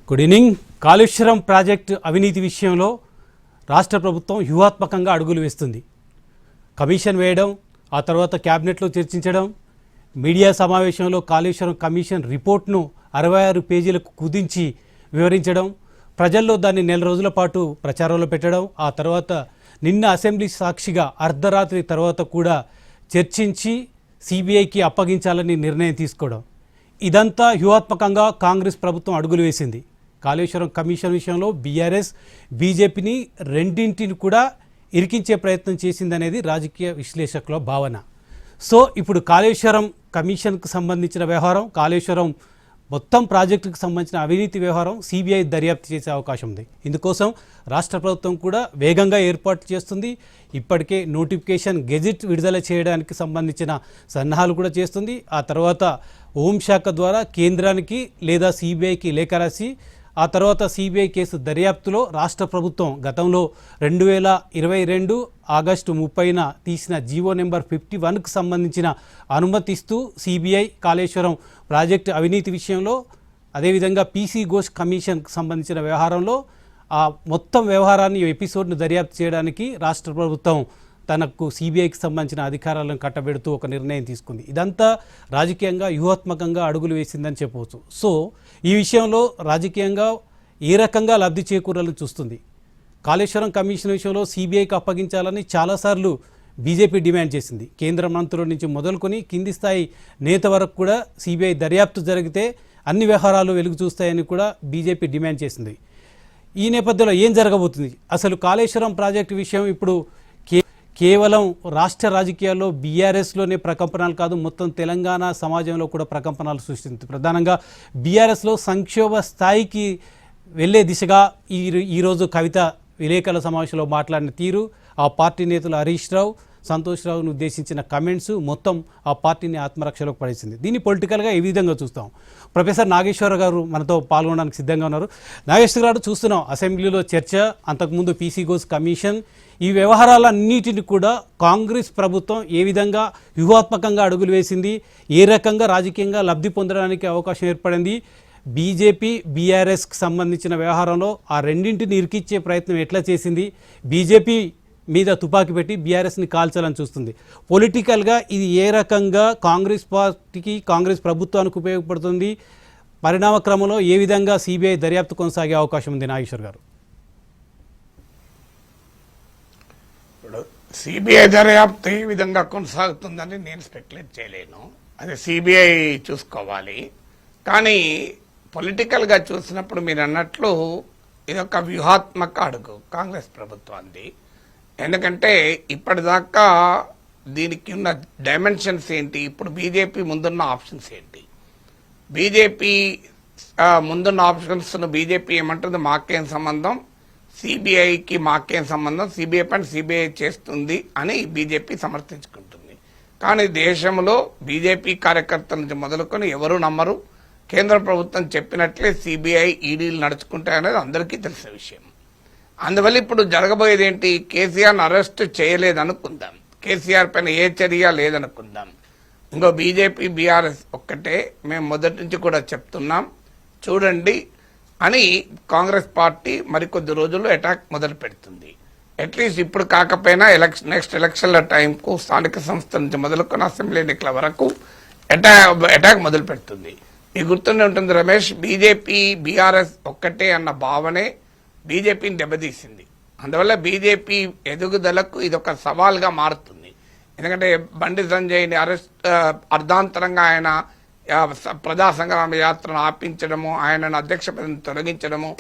Good evening. Kaleshwaram project అవినీతి విషయంలో రాష్ట్ర ప్రభుత్వం వ్యూహాత్మకంగా అడుగులు వేస్తుంది. కమిషన్ వేయడం, ఆ తర్వాత క్యాబినెట్లో చర్చించడం, మీడియా సమావేశంలో కాళేశ్వరం కమిషన్ రిపోర్ట్ను 66 పేజీలకు కుదించి వివరించడం, ప్రజల్లో దాన్ని నెల రోజుల పాటు ప్రచారంలో పెట్టడం, ఆ తర్వాత నిన్న అసెంబ్లీ సాక్షిగా అర్ధరాత్రి తర్వాత కూడా చర్చించి సిబిఐకి అప్పగించాలని నిర్ణయం తీసుకోవడం, ఇదంతా వ్యూహాత్మకంగా కాంగ్రెస్ ప్రభుత్వం అడుగులు వేసింది. కాళేశ్వరం కమిషన్ విషయంలో బీఆర్ఎస్ బీజేపీని రెండింటిని కూడా ఇరికించే ప్రయత్నం చేసిందనేది రాజకీయ విశ్లేషకుల భావన. సో ఇప్పుడు కాళేశ్వరం కమిషన్కు సంబంధించిన వ్యవహారం, కాళేశ్వరం మొత్తం ప్రాజెక్టుకు సంబంధించిన అవినీతి వ్యవహారం సిబిఐ దర్యాప్తు చేసే అవకాశం ఉంది. ఇందుకోసం రాష్ట్ర ప్రభుత్వం కూడా వేగంగా ఏర్పాటు చేస్తుంది. ఇప్పటికే నోటిఫికేషన్ గెజిట్ విడుదల చేయడానికి సంబంధించిన సన్నాహాలు కూడా చేస్తుంది. ఆ తర్వాత హోంశాఖ ద్వారా కేంద్రానికి లేదా సిబిఐకి లేఖ రాసి ఆ తర్వాత సిబిఐ కేసు దర్యాప్తులో రాష్ట్ర ప్రభుత్వం గతంలో 2022 ఆగస్టు 30న తీసిన జీవో నెంబర్ 51కు సంబంధించిన అనుమతిస్తూ సిబిఐ కాళేశ్వరం ప్రాజెక్టు అవినీతి విషయంలో, అదేవిధంగా పీసీ ఘోష్ కమిషన్కు సంబంధించిన వ్యవహారంలో ఆ మొత్తం వ్యవహారాన్ని ఎపిసోడ్ను దర్యాప్తు చేయడానికి రాష్ట్ర ప్రభుత్వం తనకు సిబిఐకి సంబంధించిన అధికారాలను కట్టబెడుతూ ఒక నిర్ణయం తీసుకుంది. ఇదంతా రాజకీయంగా వ్యూహాత్మకంగా అడుగులు వేసిందని చెప్పవచ్చు. సో ఈ విషయంలో రాజకీయంగా ఏ రకంగా లబ్ధి చేకూరాలని చూస్తుంది. కాళేశ్వరం కమిషన్ విషయంలో సిబిఐకి అప్పగించాలని చాలాసార్లు బీజేపీ డిమాండ్ చేసింది. కేంద్ర మంత్రుల నుంచి మొదలుకొని కింది స్థాయి నేత వరకు కూడా సిబిఐ దర్యాప్తు జరిగితే అన్ని వ్యవహారాలు వెలుగు చూస్తాయని కూడా బీజేపీ డిమాండ్ చేసింది. ఈ నేపథ్యంలో ఏం జరగబోతుంది? అసలు కాళేశ్వరం ప్రాజెక్టు విషయం ఇప్పుడు కేవలం రాష్ట్ర రాజకీయాల్లో బీఆర్ఎస్లోనే ప్రకంపనలు కాదు, మొత్తం తెలంగాణ సమాజంలో కూడా ప్రకంపనలు సృష్టించింది. ప్రధానంగా బీఆర్ఎస్లో సంక్షోభ స్థాయికి వెళ్ళే దిశగా ఈరోజు కవిత విలేకరుల సమావేశంలో మాట్లాడిన తీరు, ఆ పార్టీ నేతలు హరీష్ రావు, సంతోష్ రావును ఉద్దేశించిన కమెంట్స్ మొత్తం ఆ పార్టీని ఆత్మరక్షలోకి పడేసింది. దీన్ని పొలిటికల్గా ఈ విధంగా చూస్తాం. ప్రొఫెసర్ నాగేశ్వర గారు మనతో పాల్గొనడానికి సిద్ధంగా ఉన్నారు. నాగేశ్వర గారు, చూస్తున్నాం అసెంబ్లీలో చర్చ, అంతకుముందు పీసీ ఘోష్ కమిషన్, ఈ వ్యవహారాలన్నిటిని కూడా కాంగ్రెస్ ప్రభుత్వం ఏ విధంగా వ్యూహాత్మకంగా అడుగులు వేసింది, ఏ రకంగా రాజకీయంగా లబ్ధి పొందడానికి అవకాశం ఏర్పడింది, బీజేపీ బీఆర్ఎస్కి సంబంధించిన వ్యవహారంలో ఆ రెండింటిని ఇరికిచ్చే ప్రయత్నం ఎట్లా చేసింది, బీజేపీ మీద తుపాకీ పెట్టి బీఆర్ఎస్ని కాల్చాలని చూస్తుంది. పొలిటికల్గా ఇది ఏ రకంగా కాంగ్రెస్ పార్టీకి, కాంగ్రెస్ ప్రభుత్వానికి ఉపయోగపడుతుంది, పరిణామ క్రమంలో ఏ విధంగా సిబిఐ దర్యాప్తు కొనసాగే అవకాశం ఉంది? నాగేశ్వర్ గారు, ఇప్పుడు సిబిఐ దర్యాప్తు ఏ విధంగా కొనసాగుతుందని నేను స్పెక్యులేట్ చేయలేను, అది సిబిఐ చూసుకోవాలి. కానీ పొలిటికల్గా చూసినప్పుడు మీరు అన్నట్లు ఇదొక వ్యూహాత్మక అడుగు కాంగ్రెస్ ప్రభుత్వాన్ని. ఎందుకంటే ఇప్పటిదాకా దీనికి ఉన్న డైమెన్షన్స్ ఏంటి, ఇప్పుడు బీజేపీ ముందున్న ఆప్షన్స్ ఏంటి, బీజేపీ ముందున్న ఆప్షన్స్ను బీజేపీ ఏమంటుంది, మాకేం సంబంధం, సిబిఐకి మాకేం సంబంధం, సిబిఐ పైన సిబిఐ చేస్తుంది అని బీజేపీ సమర్థించుకుంటుంది. కానీ దేశంలో బీజేపీ కార్యకర్తల నుంచి మొదలుకొని ఎవరు నమ్మరు. కేంద్ర ప్రభుత్వం చెప్పినట్లే సిబిఐ ఈడీలు నడుచుకుంటాయనేది అందరికీ తెలిసిన విషయం. అందువల్ల ఇప్పుడు జరగబోయేది ఏంటి, కేసీఆర్ను అరెస్ట్ చేయలేదనుకుందాం, కేసీఆర్ పైన ఏ చర్య లేదనుకుందాం, ఇంకో బీజేపీ బీఆర్ఎస్ ఒక్కటే మేము మొదటి నుంచి కూడా చెప్తున్నాం చూడండి అని కాంగ్రెస్ పార్టీ మరికొద్ది రోజుల్లో అటాక్ మొదలు పెడుతుంది. అట్లీస్ట్ ఇప్పుడు కాకపోయినా నెక్స్ట్ ఎలక్షన్ల టైంకు స్థానిక సంస్థల నుంచి మొదలుకొని అసెంబ్లీ ఎన్నికల వరకు అటాక్ మొదలు పెడుతుంది. మీకు గుర్తుండే ఉంటుంది రమేష్, బీజేపీ బీఆర్ఎస్ ఒక్కటే అన్న భావనే బీజేపీని దెబ్బతీసింది. అందువల్ల బీజేపీ ఎదుగుదలకు ఇదొక సవాల్గా మారుతుంది. ఎందుకంటే బండి సంజయ్ని అరెస్ట్, అర్ధాంతరంగా ఆయన ప్రజా సంగ్రామ యాత్రను ఆపించడము, ఆయనను అధ్యక్ష పదవిని తొలగించడము,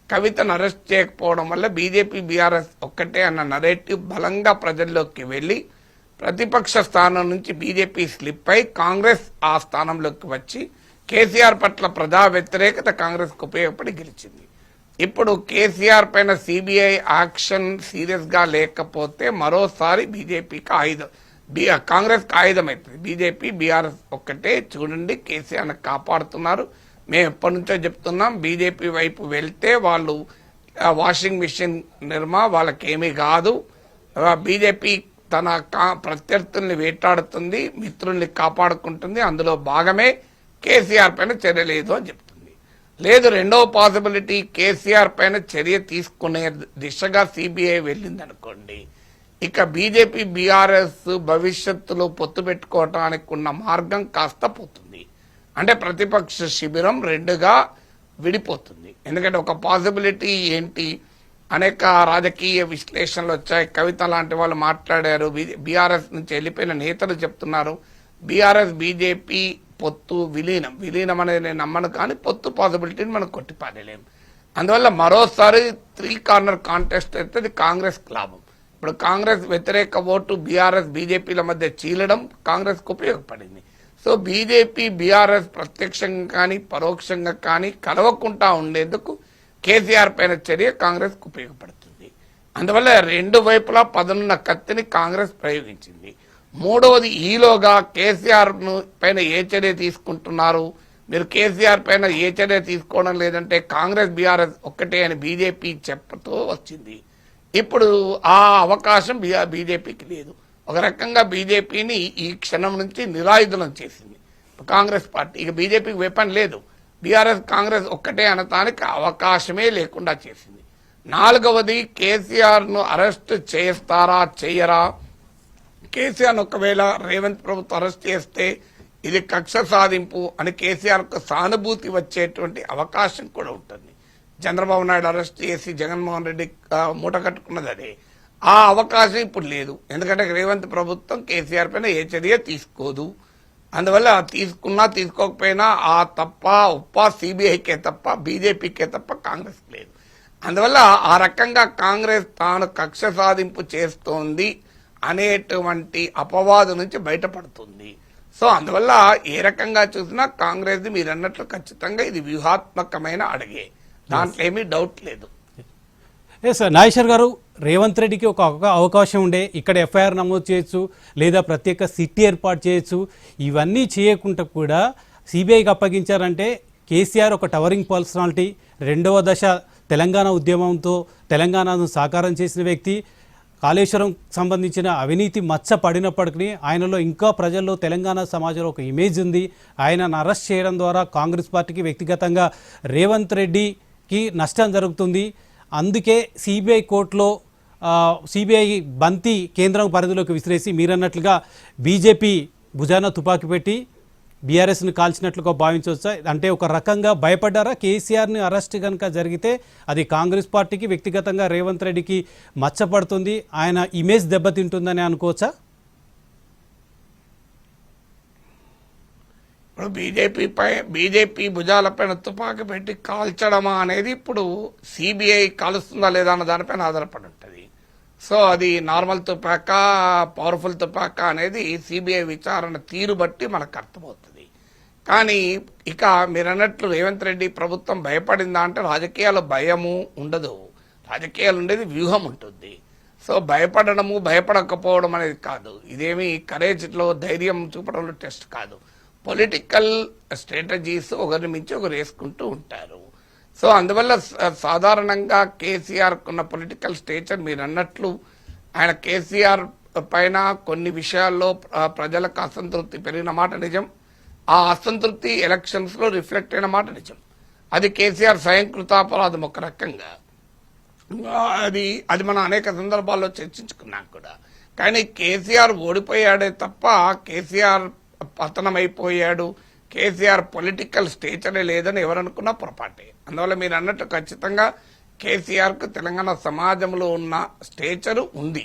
కవితను అరెస్ట్ చేయకపోవడం వల్ల బీజేపీ బీఆర్ఎస్ ఒక్కటే అన్న నరేటివ్ బలంగా ప్రజల్లోకి వెళ్ళి ప్రతిపక్ష స్థానం నుంచి బీజేపీ స్లిప్ అయి కాంగ్రెస్ ఆ స్థానంలోకి వచ్చి కేసీఆర్ పట్ల ప్రజా వ్యతిరేకత కాంగ్రెస్కు ఉపయోగపడి గెలిచింది. ఇప్పుడు కేసీఆర్ పైన సిబిఐ యాక్షన్ సీరియస్ గా లేకపోతే మరోసారి బీజేపీకి కాంగ్రెస్కి ఆయుధం అవుతుంది. బీజేపీ బీఆర్ఎస్ ఒక్కటే చూడండి, కేసీఆర్ని కాపాడుతున్నారు, మేము ఎప్పటి నుంచో చెప్తున్నాం, బీజేపీ వైపు వెళ్తే వాళ్ళు వాషింగ్ మిషన్ వాళ్ళకేమీ కాదు, బీజేపీ తన ప్రత్యర్థుల్ని వేటాడుతుంది, మిత్రుల్ని కాపాడుకుంటుంది, అందులో భాగమే కేసీఆర్ పైన చర్య లేదు అని చెప్తుంది. లేదు, రెండవ పాసిబిలిటీ కేసీఆర్ పైన చర్య తీసుకునే దిశగా సిబిఐ వెళ్ళిందనుకోండి, ఇక బీజేపీ బీఆర్ఎస్ భవిష్యత్తులో పొత్తు పెట్టుకోవటానికి ఉన్న మార్గం కాస్త పోతుంది. అంటే ప్రతిపక్ష శిబిరం రెండుగా విడిపోతుంది. ఎందుకంటే ఒక పాసిబిలిటీ ఏంటి, అనేక రాజకీయ విశ్లేషణలు వచ్చాయి. కవిత లాంటి వాళ్ళు మాట్లాడారు. బీఆర్ఎస్ నుంచి వెళ్ళిపోయిన నేతలు చెప్తున్నారు బీఆర్ఎస్ బీజేపీ పొత్తు విలీనం అనేది నేను నమ్మను, కానీ పొత్తు పాసిబిలిటీని మనం కొట్టిపారేలేము. అందువల్ల మరోసారి 3 కార్నర్ కాంటెస్ట్ అయితే అది కాంగ్రెస్ లాభం. ఇప్పుడు కాంగ్రెస్ వ్యతిరేక ఓటు బీఆర్ఎస్ బీజేపీల మధ్య చీలడం కాంగ్రెస్కు ఉపయోగపడింది. సో బీజేపీ బీఆర్ఎస్ ప్రత్యక్షంగా కానీ పరోక్షంగా కానీ కలవకుండా ఉండేందుకు కేసీఆర్ పైన చర్య కాంగ్రెస్కు ఉపయోగపడుతుంది. అందువల్ల రెండు వైపులా పదనున్న కత్తిని కాంగ్రెస్ ప్రయోగించింది. మూడవది, ఈలోగా కేసీఆర్ పైన ఏ చర్య తీసుకుంటున్నారు, మీరు కేసీఆర్ పైన ఏ చర్య తీసుకోవడం లేదంటే కాంగ్రెస్ బీఆర్ఎస్ ఒక్కటే అని బీజేపీ చెప్తూ వచ్చింది. ఇప్పుడు ఆ అవకాశం బీజేపీకి లేదు. ఒక రకంగా బీజేపీని ఈ క్షణం నుంచి నిరాయుధనం చేసింది కాంగ్రెస్ పార్టీ. ఇక బీజేపీకి వెపన్ లేదు. బీఆర్ఎస్ కాంగ్రెస్ ఒక్కటే అనటానికి అవకాశమే లేకుండా చేసింది. నాలుగవది, కేసీఆర్ ను అరెస్ట్ చేస్తారా చేయరా, కేసీఆర్ ఒకవేళ రేవంత్ ప్రభుత్వం అరెస్ట్ చేస్తే ఇది కక్ష సాధింపు అని కేసీఆర్ కు సానుభూతి వచ్చేటువంటి అవకాశం కూడా ఉంటుంది. చంద్రబాబు నాయుడు అరెస్ట్ చేసి జగన్మోహన్ రెడ్డి మూట కట్టుకున్నది అదే. ఆ అవకాశం ఇప్పుడు లేదు. ఎందుకంటే రేవంత్ ప్రభుత్వం కేసీఆర్ పైన ఏ చర్య తీసుకోదు. అందువల్ల తీసుకున్నా తీసుకోకపోయినా ఆ తప్ప ఉప్ప సిబిఐకే తప్ప బీజేపీకే తప్ప కాంగ్రెస్ లేదు. అందువల్ల ఆ రకంగా కాంగ్రెస్ తాను కక్ష సాధింపు చేస్తోంది అనేటువంటి అపవాదు నుంచి బయటపడుతుంది. సో అందువల్ల ఏ రకంగా చూసినా కాంగ్రెస్ మీరు అన్నట్లు ఖచ్చితంగా ఇది వ్యూహాత్మకమైన అడుగే, దాంట్లో ఏమీ డౌట్ లేదు. సార్ నాగేశ్వర్ గారు, రేవంత్ రెడ్డికి ఒక అవకాశం ఉండే ఇక్కడ ఎఫ్ఐఆర్ నమోదు చేయొచ్చు, లేదా ప్రత్యేక సిట్టి ఏర్పాటు చేయొచ్చు. ఇవన్నీ చేయకుండా కూడా సిబిఐకి అప్పగించారంటే కేసీఆర్ ఒక టవరింగ్ పర్సనాలిటీ, రెండవ దశ తెలంగాణ ఉద్యమంతో తెలంగాణను సాకారం చేసిన వ్యక్తి, కాళేశ్వరం సంబంధించిన అవినీతి మచ్చ పడినప్పటికీ ఆయనలో ఇంకా ప్రజల్లో తెలంగాణ సమాజంలో ఒక ఇమేజ్ ఉంది. ఆయనను అరెస్ట్ చేయడం ద్వారా కాంగ్రెస్ పార్టీకి వ్యక్తిగతంగా రేవంత్ రెడ్డికి నష్టం జరుగుతుంది. అందుకే సిబిఐ కోర్టులో సిబిఐ బంతి కేంద్రం పరిధిలోకి విసిరేసి మీరన్నట్లుగా బీజేపీ భుజాన తుపాకీ పెట్టి బీఆర్ఎస్ని కాల్చినట్లుగా భావించవచ్చా? అంటే ఒక రకంగా భయపడ్డారా? కేసీఆర్ని అరెస్ట్ కనుక జరిగితే అది కాంగ్రెస్ పార్టీకి వ్యక్తిగతంగా రేవంత్ రెడ్డికి మచ్చపడుతుంది, ఆయన ఇమేజ్ దెబ్బతింటుందని అనుకోవచ్చా? ఇప్పుడు బీజేపీ భుజాలపైన తుపాకీ పెట్టి కాల్చడమా అనేది ఇప్పుడు సిబిఐ కాలుస్తుందా లేదా అన్న దానిపైన ఆధారపడి ఉంటుంది. సో అది నార్మల్ తుపాక పవర్ఫుల్ తుపాక అనేది సిబిఐ విచారణ తీరు బట్టి మనకు అర్థమవుతుంది. కానీ ఇక మీరు అన్నట్లు రేవంత్ రెడ్డి ప్రభుత్వం భయపడిందా అంటే రాజకీయాల్లో భయము ఉండదు, రాజకీయాలు ఉండేది వ్యూహం ఉంటుంది. సో భయపడము భయపడకపోవడం అనేది కాదు, ఇదేమి కరేజ్లో ధైర్యం చూపడంలో టెస్ట్ కాదు. పొలిటికల్ స్ట్రాటజీస్ ఒకరి మించి ఒకరు వేసుకుంటూ ఉంటారు. సో అందువల్ల సాధారణంగా కేసీఆర్ ఉన్న పొలిటికల్ స్టేచర్ మీరు అన్నట్లు ఆయన కేసీఆర్ పైన కొన్ని విషయాల్లో ప్రజలకు అసంతృప్తి పెరిగిన మాట నిజం. ఆ అసంతృప్తి ఎలక్షన్స్ లో రిఫ్లెక్ట్ అయిన మాట నిజం. అది కేసీఆర్ స్వయంకృతాపరాధం ఒక రకంగా, అది మనం అనేక సందర్భాల్లో చర్చించుకున్నాం కూడా. కానీ కేసీఆర్ ఓడిపోయాడే తప్ప కేసీఆర్ పతనమైపోయాడు, కేసీఆర్ పొలిటికల్ స్టేచరే లేదని ఎవరనుకున్నా పొరపాటే. అందువల్ల మీరు అన్నట్టు ఖచ్చితంగా కేసీఆర్ కు తెలంగాణ సమాజంలో ఉన్న స్టేచరు ఉంది.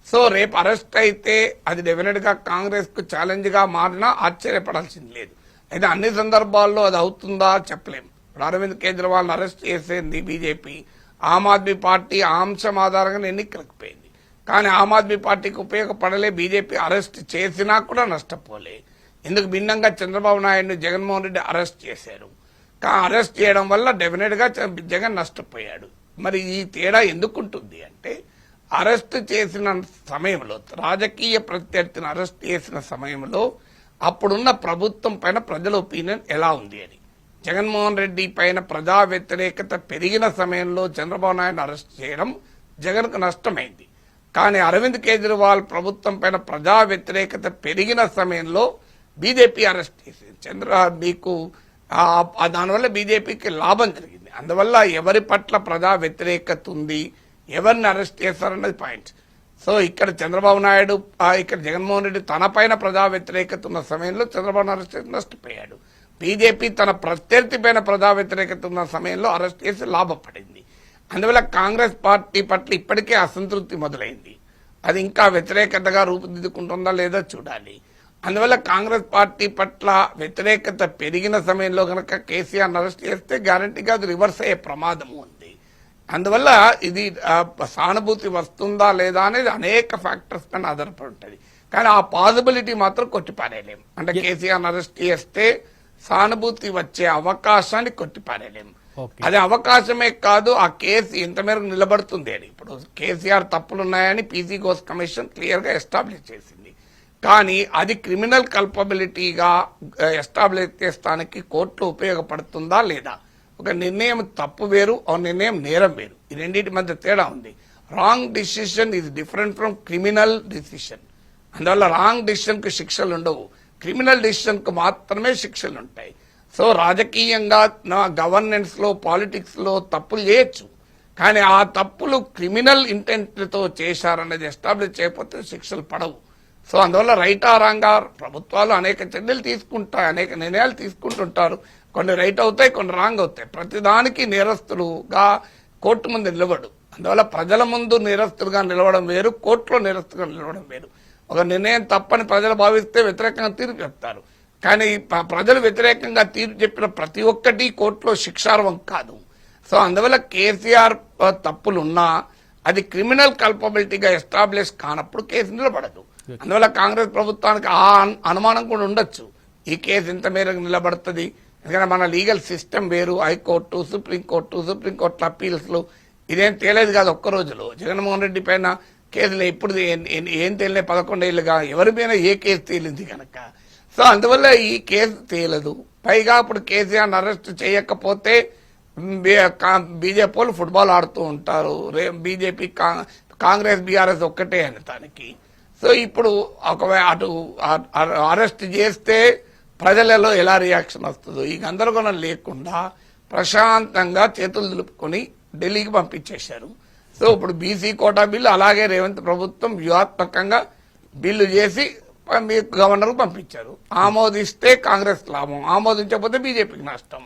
సో రేపు అరెస్ట్ అయితే అది డెఫినెట్ గా కాంగ్రెస్ కు ఛాలెంజ్ గా మారినా ఆశ్చర్యపడాల్సింది లేదు. అయితే అన్ని సందర్భాల్లో అది అవుతుందా చెప్పలేము. అరవింద్ కేజ్రీవాల్ అరెస్ట్ చేసేది బీజేపీ, ఆమ్ ఆద్మీ పార్టీ ఆ అంశం ఆధారంగా ఎన్నికలకు పోయింది. కానీ ఆమ్ ఆద్మీ పార్టీకి ఉపయోగపడలే, బీజేపీ అరెస్ట్ చేసినా కూడా నష్టపోలే. ఇందుకు భిన్నంగా చంద్రబాబు నాయుడు జగన్మోహన్ రెడ్డి అరెస్ట్ చేశారు. అరెస్ట్ చేయడం వల్ల డెఫినెట్ గా జగన్ నష్టపోయాడు. మరి ఈ తేడా ఎందుకుంటుంది అంటే అరెస్ట్ చేసిన సమయంలో, రాజకీయ ప్రత్యర్థిని అరెస్ట్ చేసిన సమయంలో అప్పుడున్న ప్రభుత్వం పైన ప్రజల ఒపీనియన్ ఎలా ఉంది అని. జగన్మోహన్ రెడ్డి పైన ప్రజా వ్యతిరేకత పెరిగిన సమయంలో చంద్రబాబు నాయుడు అరెస్ట్ చేయడం జగన్కు నష్టమైంది. కానీ అరవింద్ కేజ్రీవాల్ ప్రభుత్వం పైన ప్రజా వ్యతిరేకత పెరిగిన సమయంలో బీజేపీ అరెస్ట్ చేసింది. మీకు దానివల్ల బీజేపీకి లాభం జరిగింది. అందువల్ల ఎవరి పట్ల ప్రజా వ్యతిరేకత ఉంది, ఎవరిని అరెస్ట్ చేస్తారన్నది పాయింట్. సో ఇక్కడ చంద్రబాబు నాయుడు, ఇక్కడ జగన్మోహన్ రెడ్డి తన పైన ప్రజా వ్యతిరేకత ఉన్న సమయంలో చంద్రబాబు అరెస్ట్ చేసి నష్టపోయాడు. బీజేపీ తన ప్రత్యర్థి పైన ప్రజా వ్యతిరేకత ఉన్న సమయంలో అరెస్ట్ చేసి లాభపడింది. అందువల్ల కాంగ్రెస్ పార్టీ పట్ల ఇప్పటికే అసంతృప్తి మొదలైంది. అది ఇంకా వ్యతిరేకతగా రూపుదిద్దుకుంటుందా లేదా చూడాలి. అందువల్ల కాంగ్రెస్ పార్టీ పట్ల వ్యతిరేకత పెరిగిన సమయంలో కనుక కేసీఆర్ అరెస్ట్ చేస్తే గ్యారంటీగా అది రివర్స్ అయ్యే ప్రమాదం ఉంది. అందువల్ల ఇది సానుభూతి వస్తుందా లేదా అనేది అనేక ఫ్యాక్టర్స్ పైన ఆధారపడి ఉంటుంది. కానీ ఆ పాసిబిలిటీ మాత్రం కొట్టిపారేయలేం. అంటే కేసీఆర్ అరెస్ట్ చేస్తే సానుభూతి వచ్చే అవకాశాన్ని కొట్టిపారేయలేం. అది అవకాశమే కాదు, ఆ కేసు ఎంత మేరకు నిలబడుతుంది అని. ఇప్పుడు కేసీఆర్ తప్పులున్నాయని పీసీ ఘోష్ కమిషన్ క్లియర్ గా ఎస్టాబ్లిష్ చేసింది. కానీ అది క్రిమినల్ కల్పబిలిటీగా ఎస్టాబ్లిష్ చేస్తానికి కోర్టులో ఉపయోగపడుతుందా లేదా? ఒక నిర్ణయం తప్పు వేరు, ఒక నిర్ణయం నేరం వేరు. ఈ రెండింటి మధ్య తేడా ఉంది. Wrong decision is different from criminal decision. అందువల్ల రాంగ్ డిసిషన్ కు శిక్షలు ఉండవు, క్రిమినల్ డిసిషన్ కు మాత్రమే శిక్షలు ఉంటాయి. సో రాజకీయంగా గవర్నెన్స్ లో, పాలిటిక్స్ లో తప్పులు చేయొచ్చు, కానీ ఆ తప్పులు క్రిమినల్ ఇంటెంట్ తో చేశారనేది ఎస్టాబ్లిష్ చేయకపోతే శిక్షలు పడవు. సో అందువల్ల రైట్ ఆ రాంగా ప్రభుత్వాలు అనేక చర్యలు తీసుకుంటాయి, అనేక నిర్ణయాలు తీసుకుంటుంటారు. కొన్ని రైట్ అవుతాయి, కొన్ని రాంగ్ అవుతాయి. ప్రతిదానికి నేరస్తులుగా కోర్టు ముందు నిలబడు. అందువల్ల ప్రజల ముందు నేరస్తులుగా నిలవడం వేరు, కోర్టులో నేరస్తులుగా నిలవడం వేరు. ఒక నిర్ణయం తప్పని ప్రజలు భావిస్తే వ్యతిరేకంగా తీర్పు చెప్తారు, కానీ ప్రజలు వ్యతిరేకంగా తీర్పు చెప్పిన ప్రతి ఒక్కటి కోర్టులో శిక్షార్హం కాదు. సో అందువల్ల కేసీఆర్ తప్పులున్నా అది క్రిమినల్ కల్పబిలిటీగా ఎస్టాబ్లిష్ కానప్పుడు కేసు నిలబడదు. అందువల్ల కాంగ్రెస్ ప్రభుత్వానికి ఆ అనుమానం కూడా ఉండొచ్చు, ఈ కేసు ఇంత మేరకు నిలబడుతుంది. ఎందుకంటే మన లీగల్ సిస్టమ్ వేరు, హైకోర్టు, సుప్రీంకోర్టు అప్పీల్స్ లో ఇదేం తేలేదు కాదు ఒక్క రోజులో. జగన్మోహన్ రెడ్డి పైన కేసులు ఇప్పుడు ఏం తేలినాయి, 11 ఏళ్లుగా ఎవరి పైన ఏ కేసు తేలింది కనుక. సో అందువల్ల ఈ కేసు తేలదు. పైగా ఇప్పుడు కేసీఆర్ అరెస్ట్ చేయకపోతే బీజేపీ వాళ్ళు ఫుట్బాల్ ఆడుతూ ఉంటారు. బీజేపీ, కాంగ్రెస్, బీఆర్ఎస్ ఒక్కటే అని దానికి. సో ఇప్పుడు ఒకవేళ అటు అరెస్ట్ చేస్తే ప్రజలలో ఎలా రియాక్షన్ వస్తుందో ఈ గందరగోళం లేకుండా ప్రశాంతంగా చేతులు దులుపుకొని ఢిల్లీకి పంపించేశారు. సో ఇప్పుడు బీసీ కోటా బిల్లు అలాగే రేవంత్ ప్రభుత్వం వ్యూహాత్మకంగా బిల్లు చేసి గవర్నర్ పంపించారు. ఆమోదిస్తే కాంగ్రెస్ లాభం, ఆమోదించకపోతే బీజేపీకి నష్టం.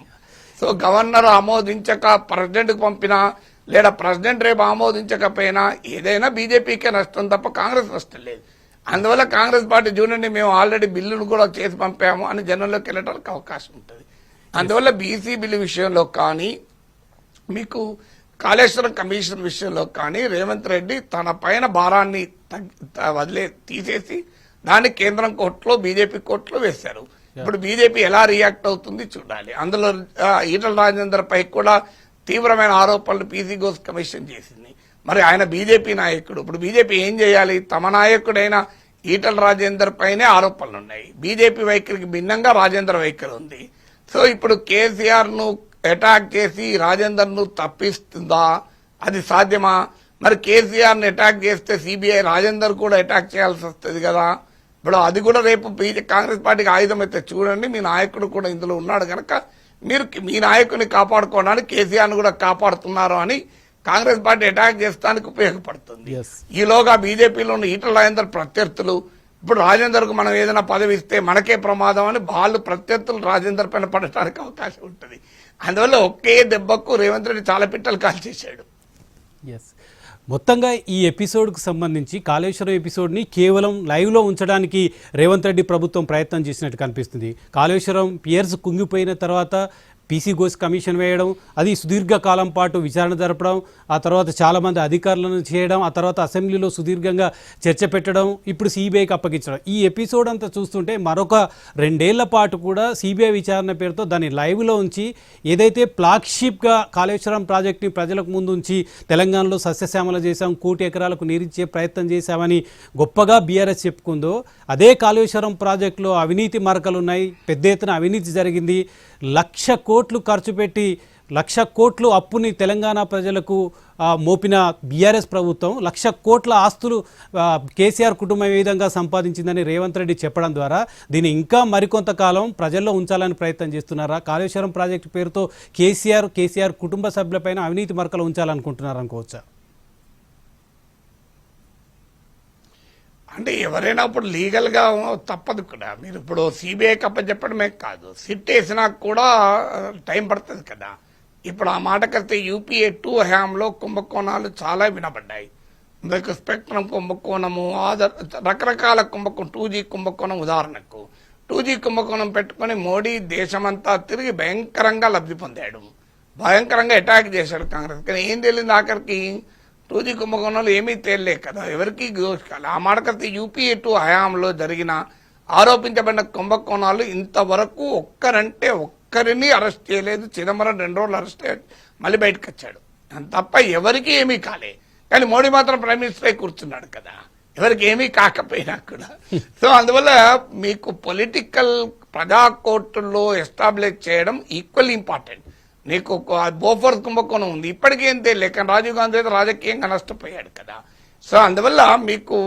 సో గవర్నర్ ఆమోదించక ప్రెసిడెంట్ కు పంపినా లేదా ప్రెసిడెంట్ రేపు ఆమోదించకపోయినా ఏదైనా బీజేపీకే నష్టం తప్ప కాంగ్రెస్ నష్టం లేదు. అందువల్ల కాంగ్రెస్ పార్టీ చూడండి, మేము ఆల్రెడీ బిల్లును కూడా చేసి పంపాము అని జనంలోకి వెళ్ళడానికి అవకాశం ఉంటుంది. అందువల్ల బీసీ బిల్లు విషయంలో కానీ, మీకు కాళేశ్వరం కమిషన్ విషయంలో కానీ రేవంత్ రెడ్డి తన పైన భారాన్ని తీసేసి దాన్ని కేంద్రం కోర్టులో, బీజేపీ కోర్టులో వేశారు. ఇప్పుడు బీజేపీ ఎలా రియాక్ట్ అవుతుంది చూడాలి. అందులో ఈటల రాజేందర్ పై కూడా తీవ్రమైన ఆరోపణలు పీసీ ఘోష్ కమిషన్ చేసింది. మరి ఆయన బీజేపీ నాయకుడు, ఇప్పుడు బీజేపీ ఏం చేయాలి? తమ నాయకుడైన ఈటల రాజేందర్ పైనే ఆరోపణలు ఉన్నాయి. బీజేపీ వైఖరికి భిన్నంగా రాజేందర్ వైఖరి ఉంది. సో ఇప్పుడు కేసీఆర్ ను అటాక్ చేసి రాజేందర్ ను తప్పిస్తుందా? అది సాధ్యమా? మరి కేసీఆర్ ని అటాక్ చేస్తే సిబిఐ రాజేందర్ కూడా అటాక్ చేయాల్సి వస్తుంది కదా. ఇప్పుడు అది కూడా రేపు కాంగ్రెస్ పార్టీకి ఆయుధం అయితే చూడండి, మీ నాయకుడు కూడా ఇందులో ఉన్నాడు కనుక మీరు మీ నాయకుడిని కాపాడుకోవడానికి కేసీఆర్ ను కూడా కాపాడుతున్నారు అని కాంగ్రెస్ పార్టీ అటాక్ చేస్తానికి ఉపయోగపడుతుంది. ఈలోగా బీజేపీలో ఉన్న ఈటల రాజేందర్ ప్రత్యర్థులు ఇప్పుడు రాజేందర్ కు మనం ఏదైనా పదవి ఇస్తే మనకే ప్రమాదం అని వాళ్ళు ప్రత్యర్థులు రాజేందర్ పైన పడటానికి అవకాశం ఉంటుంది. అందువల్ల ఒకే దెబ్బకు రేవంత్ రెడ్డి చాలా పిట్టలు కాల్చేశాడు. మొత్తంగా ఈ ఎపిసోడ్కు సంబంధించి కాళేశ్వరం ఎపిసోడ్ని కేవలం లైవ్లో ఉంచడానికి రేవంత్ రెడ్డి ప్రభుత్వం ప్రయత్నం చేసినట్టు కనిపిస్తుంది. కాళేశ్వరం పియర్స్ కుంగిపోయిన తర్వాత పీసీ ఘోష్ కమిషన్ వేయడం, అది సుదీర్ఘకాలం పాటు విచారణ జరపడం, ఆ తర్వాత చాలామంది అధికారులను చేయడం, ఆ తర్వాత అసెంబ్లీలో సుదీర్ఘంగా చర్చ పెట్టడం, ఇప్పుడు సిబిఐకి అప్పగించడం. ఈ ఎపిసోడ్ అంతా చూస్తుంటే మరొక 2 ఏళ్ల పాటు కూడా సిబిఐ విచారణ పేరుతో దాన్ని లైవ్లో ఉంచి ఏదైతే ఫ్లాగ్షిప్గా కాళేశ్వరం ప్రాజెక్ట్ని ప్రజలకు ముందు ఉంచి తెలంగాణలో సస్యశ్యామల చేశాం, 1 కోటి ఎకరాలకు నీరిచ్చే ప్రయత్నం చేశామని గొప్పగా బీఆర్ఎస్ చెప్పుకుందో, అదే కాళేశ్వరం ప్రాజెక్టులో అవినీతి మరకలున్నాయి, పెద్ద ఎత్తున అవినీతి జరిగింది, 1,00,000 కోట్లు ఖర్చు పెట్టి 1,00,000 కోట్లు అప్పుని తెలంగాణ ప్రజలకు మోపిన బీఆర్ఎస్ ప్రభుత్వం 1,00,000 కోట్ల ఆస్తులు కేసీఆర్ కుటుంబం ఏ విధంగా సంపాదించిందని రేవంత్ రెడ్డి చెప్పడం ద్వారా దీన్ని ఇంకా మరికొంతకాలం ప్రజల్లో ఉంచాలని ప్రయత్నం చేస్తున్నారా? కాళేశ్వరం ప్రాజెక్టు పేరుతో కేసీఆర్ కుటుంబ సభ్యులపైన అవినీతి మరకలు ఉంచాలనుకుంటున్నారు అనుకోవచ్చా? అంటే ఎవరైనా ఇప్పుడు లీగల్గా తప్పదు కూడా. మీరు ఇప్పుడు సిబిఐ చెప్పడమే కాదు, సిట్ వేసినా కూడా టైం పడుతుంది కదా. ఇప్పుడు ఆ మాటకైతే యూపీఏ 2 హయాంలో కుంభకోణాలు చాలా వినబడ్డాయి. మీకు స్పెక్ట్రమ్ కుంభకోణము, రకరకాల కుంభకోణం, 2G కుంభకోణం ఉదాహరణకు 2G కుంభకోణం పెట్టుకుని మోడీ దేశమంతా తిరిగి భయంకరంగా లబ్ధి పొందాడు, భయంకరంగా అటాక్ చేశాడు కాంగ్రెస్. కానీ ఏం తెలియదు ఆఖరికి 2G కుంభకోణంలో ఏమీ తేలలే కదా, ఎవరికి గోష్కాలి. ఆ మాటకైతే యూపీఏ 2 హయాంలో జరిగిన ఆరోపించబడిన కుంభకోణాలు ఇంతవరకు ఒక్కరిని అరెస్ట్ చేయలేదు. చిదంబరం 2 రోజులు అరెస్ట్ అయ్యాడు, మళ్ళీ బయటకు వచ్చాడు. తప్ప ఎవరికి ఏమీ కాలే. కానీ మోడీ మాత్రం ప్రైమ్ మినిస్టర్ అయి కూర్చున్నాడు కదా, ఎవరికి ఏమీ కాకపోయినా కూడా. సో అందువల్ల మీకు పొలిటికల్ ప్రజా కోర్టుల్లో ఎస్టాబ్లిష్ చేయడం ఈక్వల్ ఇంపార్టెంట్. నీకు బోఫోర్స్ కుంభకోణం ఉంది, ఇప్పటికేం తెలియదు. కానీ రాజీవ్ గాంధీ అయితే రాజకీయంగా నష్టపోయాడు కదా. సో అందువల్ల మీకు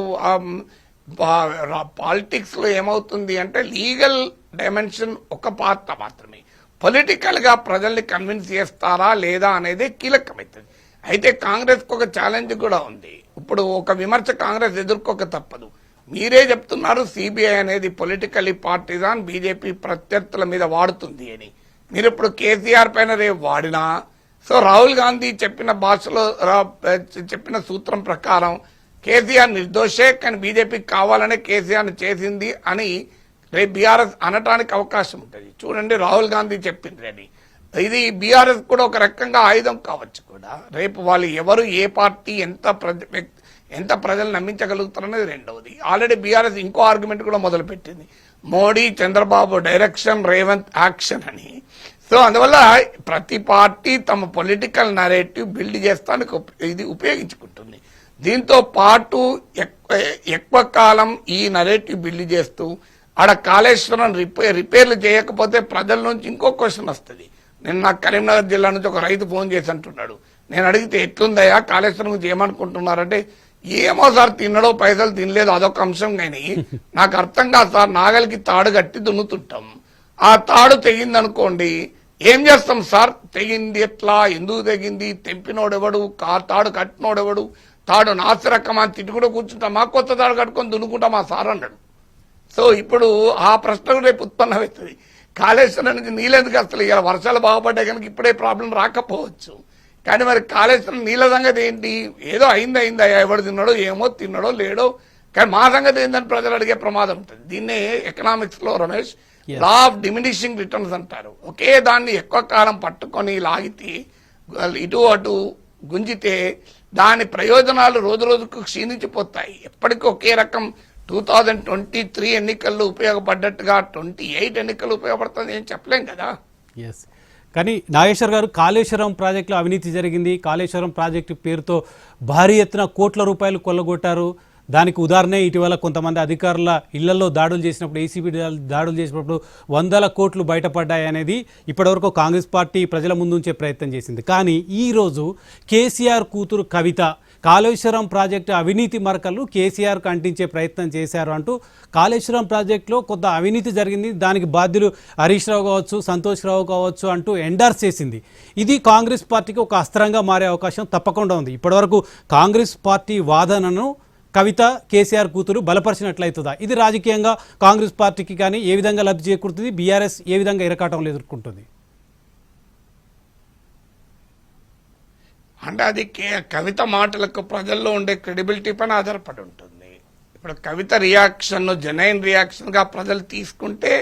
పాలిటిక్స్ లో ఏమవుతుంది అంటే లీగల్ డైమెన్షన్ ఒక పాత్ర మాత్రమే, పొలిటికల్ గా ప్రజల్ని కన్విన్స్ చేస్తారా లేదా అనేది కీలకమవుతుంది. అయితే కాంగ్రెస్ కు ఒక ఛాలెంజ్ కూడా ఉంది. ఇప్పుడు ఒక విమర్శ కాంగ్రెస్ ఎదుర్కోక తప్పదు. మీరే చెప్తున్నారు సిబిఐ అనేది పొలిటికల్లీ పార్టీజాన్, బీజేపీ ప్రత్యర్థుల మీద వాడుతుంది అని. మీరు ఇప్పుడు కేసీఆర్ పైన రేపు వాడినా, సో రాహుల్ గాంధీ చెప్పిన భాషలో చెప్పిన సూత్రం ప్రకారం కేసీఆర్ నిర్దోషే, కానీ బీజేపీకి కావాలనే కేసీఆర్ చేసింది అని రేపు బీఆర్ఎస్ అనటానికి అవకాశం ఉంటుంది. చూడండి రాహుల్ గాంధీ చెప్పింది అని. ఇది బీఆర్ఎస్ కూడా ఒక రకంగా ఆయుధం కావచ్చు కూడా. రేపు వాళ్ళు ఎవరు ఏ పార్టీ ఎంత ప్రజలు నమ్మించగలుగుతారనేది రెండవది. ఆల్రెడీ బీఆర్ఎస్ ఇంకో ఆర్గ్యుమెంట్ కూడా మొదలుపెట్టింది, మోడీ చంద్రబాబు డైరెక్షన్, రేవంత్ యాక్షన్ అని. సో అందువల్ల ప్రతి పార్టీ తమ పొలిటికల్ నరేటివ్ బిల్డ్ చేస్తానికి ఇది ఉపయోగించుకుంటుంది. దీంతో పాటు ఎక్కువ కాలం ఈ నరేటివ్ బిల్డ్ చేస్తూ ఆడ కాళేశ్వరం రిపేర్లు చేయకపోతే ప్రజల నుంచి ఇంకో క్వశ్చన్ వస్తుంది. నాకు కరీంనగర్ జిల్లా నుంచి ఒక రైతు ఫోన్ చేసి అంటున్నాడు, నేను అడిగితే ఎట్లుందయ్యా కాళేశ్వరం గురించి ఏమనుకుంటున్నారంటే, ఏమో సార్ తిన్నడో పైసలు తినలేదు అదొక అంశం, కానీ నాకు అర్థం కాదు సార్, నాగలికి తాడు కట్టి దున్నుతుంటాం, ఆ తాడు తెగిందనుకోండి ఏం చేస్తాం సార్, తెగింది ఎట్లా, ఎందుకు తెగింది, తెంపినోడెవడు, తాడు కట్టినోడెవడు, తాడు నాసిరకమా అని తిట్టుకుంటూ కూర్చుంటామా, కొత్త తాడు కట్టుకొని దున్నుకుంటామా సార్ అన్నాడు. సో ఇప్పుడు ఆ ప్రశ్న రేపు ఉత్పన్నమవుతుంది, కాళేశ్వరం నుంచి నీళ్ళెందుకు అసలు ఇలా వర్షాలు బాగుపడ్డాయి కనుక ఇప్పుడే ప్రాబ్లం రాకపోవచ్చు. కానీ మరి కాళేశ్వరం నీళ్ళ సంగతి ఏంటి, ఏదో అయిందా, ఎవడు తిన్నాడో ఏమో, తిన్నాడో లేడో, కానీ మా సంగతి ఏందని ప్రజలు అడిగే ప్రమాదం ఉంటుంది. దీన్నే ఎకనామిక్స్ లో Ramesh law of diminishing returns అంటారు. ఒకే దాన్ని ఎక్కువ కాలం పట్టుకొని లాగితే, ఇటు అటు గుంజితే దాని ప్రయోజనాలు రోజు రోజుకు క్షీణించిపోతాయి. ఎప్పటికీ ఒకే రకం 2023 ఎన్నికల్లో ఉపయోగపడ్డట్టుగా 28 ఎన్నికలు ఉపయోగపడుతుంది ఏం చెప్పలేం కదా. ఎస్, కానీ నాగేశ్వర్ గారు, కాళేశ్వరం ప్రాజెక్టులో అవినీతి జరిగింది, కాళేశ్వరం ప్రాజెక్టు పేరుతో భారీ ఎత్తున కోట్ల రూపాయలు కొల్లగొట్టారు. దానికి ఉదాహరణ ఇటీవల కొంతమంది అధికారుల ఇళ్లలో దాడులు చేసినప్పుడు, ఏసీబీ దాడులు చేసినప్పుడు 100 కోట్లు బయటపడ్డాయి అనేది ఇప్పటివరకు కాంగ్రెస్ పార్టీ ప్రజల ముందు ఉంచే ప్రయత్నం చేసింది. కానీ ఈరోజు కేసీఆర్ కూతురు కవిత కాళేశ్వరం ప్రాజెక్టు అవినీతి మరకలు కేసీఆర్కు అంటించే ప్రయత్నం చేశారు అంటూ, కాళేశ్వరం ప్రాజెక్టులో కొంత అవినీతి జరిగింది, దానికి బాధ్యులు హరీష్ రావు కావచ్చు, సంతోష్ రావు కావచ్చు అంటూ ఎండార్స్ చేసింది. ఇది కాంగ్రెస్ పార్టీకి ఒక అస్త్రంగా మారే అవకాశం తప్పకుండా ఉంది. ఇప్పటివరకు కాంగ్రెస్ పార్టీ వాదనను కవిత, కేసీఆర్ కూతురు బలపరిచినట్లయితుందా? ఇది రాజకీయంగా కాంగ్రెస్ పార్టీకి కానీ ఏ విధంగా లబ్ధి చేకూరుతుంది, బీఆర్ఎస్ ఏ విధంగా ఇరకాటంలో ఎదుర్కొంటుంది? అంటే అది కవిత మాటలకు ప్రజల్లో ఉండే క్రెడిబిలిటీ పైన ఆధారపడి ఉంటుంది. ఇప్పుడు కవిత రియాక్షన్ జెన్యూన్ రియాక్షన్ గా ప్రజలు తీసుకుంటే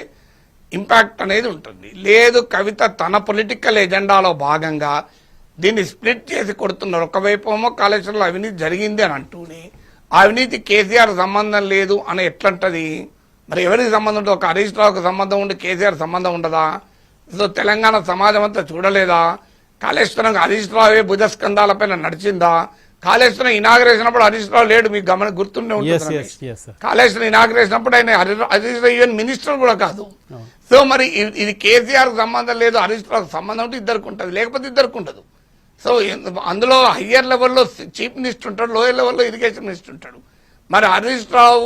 ఇంపాక్ట్ అనేది ఉంటుంది. లేదు కవిత తన పొలిటికల్ ఎజెండాలో భాగంగా దీన్ని స్ప్లిట్ చేసి కొడుతున్నారు. ఒకవైపు ఏమో కాళేశ్వరంలో అవినీతి జరిగింది అని అంటూనే అవినీతి కేసీఆర్ సంబంధం లేదు అని ఎట్లంటది? మరి ఎవరికి సంబంధం ఉంటుంది? ఒక హరీష్ రావుకి సంబంధం ఉండి కేసీఆర్ సంబంధం ఉండదా? సో తెలంగాణ సమాజం అంతా చూడలేదా? కాళేశ్వరం హరీష్ రావే భుజస్కంధాలపైన నడిచిందా? కాళేశ్వరం ఇనాగ్రేషన్ అప్పుడు హరీష్ రావు లేడు, మీకు గుర్తుండే Yes, ఉంటుంది yes, yes, sir. Kaleshwaram inauguration అప్పుడు ఆయన హరీష్ రావు ఈవెన్ మినిస్టర్ కూడా కాదు. సో మరి ఇది కేసీఆర్ కు సంబంధం లేదు, హరీష్ రావుకి సంబంధం ఉంటే ఇద్దరికి ఉంటుంది, లేకపోతే ఇద్దరికి ఉండదు. సో అందులో హయ్యర్ లెవెల్లో చీఫ్ మినిస్టర్ ఉంటాడు, లోయర్ లెవెల్లో ఇరిగేషన్ మినిస్టర్ ఉంటాడు. మరి హరీష్ రావు